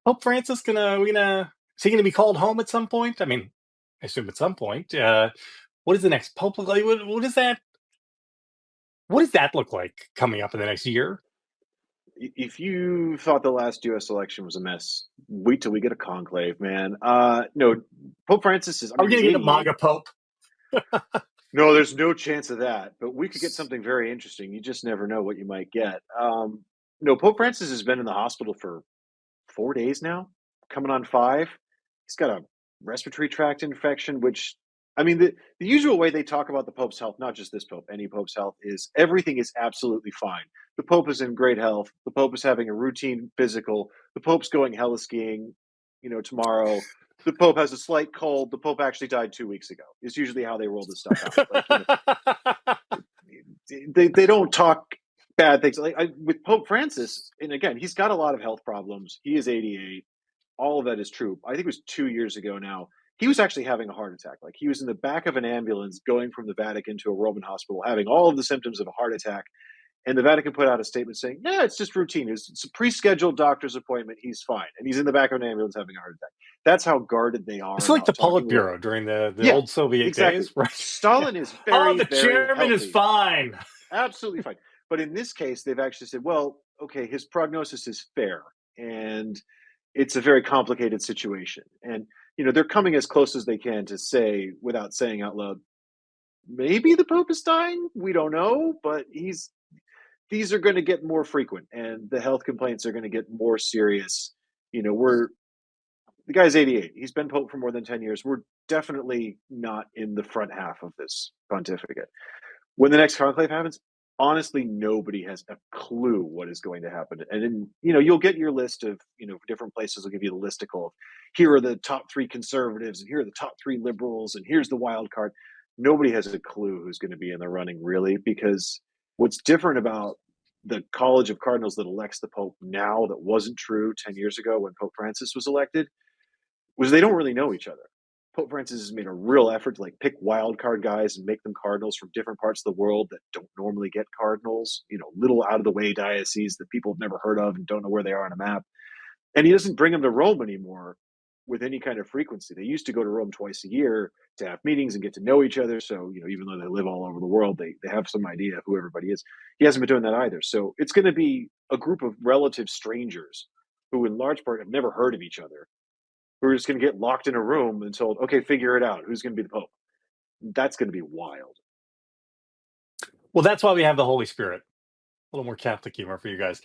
Pope Francis is he gonna be called home at some point? I mean, I assume at some point. What is the next Pope look like? What is that? What does that look like coming up in the next year? If you thought the last U.S. election was a mess, wait till we get a conclave, man. No, Pope Francis is. I Are we mean, gonna he's get a 88. MAGA Pope? No, there's no chance of that. But we could get something very interesting. You just never know what you might get. No, Pope Francis has been in the hospital for 4 days now, coming on five. He's got a respiratory tract infection, which, I mean, the usual way they talk about the Pope's health, not just this Pope, any Pope's health, is everything is absolutely fine. The Pope is in great health. The Pope is having a routine physical. The Pope's going heli skiing, tomorrow. The Pope has a slight cold. The Pope actually died 2 weeks ago. Is usually how they roll this stuff out. Like, they don't talk bad things. With Pope Francis, and again, he's got a lot of health problems. He is 88. All of that is true. I think it was 2 years ago now. He was actually having a heart attack. Like he was in the back of an ambulance going from the Vatican to a Roman hospital, having all of the symptoms of a heart attack. And the Vatican put out a statement saying, "Yeah, it's just routine. It's a pre-scheduled doctor's appointment. He's fine." And he's in the back of an ambulance having a heart attack. That's how guarded they are It's like about the talking about. Politburo during the Yeah, old Soviet exactly. days, right? Stalin is Oh, very, the very chairman is healthy, fine. absolutely fine. But in this case, they've actually said, well, okay, his prognosis is fair, and it's a very complicated situation. And they're coming as close as they can to say, without saying out loud, maybe the Pope is dying. We don't know, but he's these are going to get more frequent, and the health complaints are going to get more serious. We're the guy's 88. He's been Pope for more than 10 years. We're definitely not in the front half of this pontificate. When the next conclave happens, honestly, nobody has a clue what is going to happen. And then, you'll get your list of, different places will give you the listicle of here are the top three conservatives and here are the top three liberals and here's the wild card. Nobody has a clue who's going to be in the running really, because what's different about the College of Cardinals that elects the Pope now that wasn't true 10 years ago when Pope Francis was elected was they don't really know each other. Pope Francis has made a real effort to pick wild card guys and make them cardinals from different parts of the world that don't normally get cardinals, little out of the way dioceses that people have never heard of and don't know where they are on a map. And he doesn't bring them to Rome anymore with any kind of frequency. They used to go to Rome twice a year to have meetings and get to know each other. So, even though they live all over the world, they have some idea of who everybody is. He hasn't been doing that either. So it's going to be a group of relative strangers who, in large part, have never heard of each other. We're just going to get locked in a room and told, okay, figure it out. Who's going to be the Pope? That's going to be wild. Well, that's why we have the Holy Spirit. A little more Catholic humor for you guys.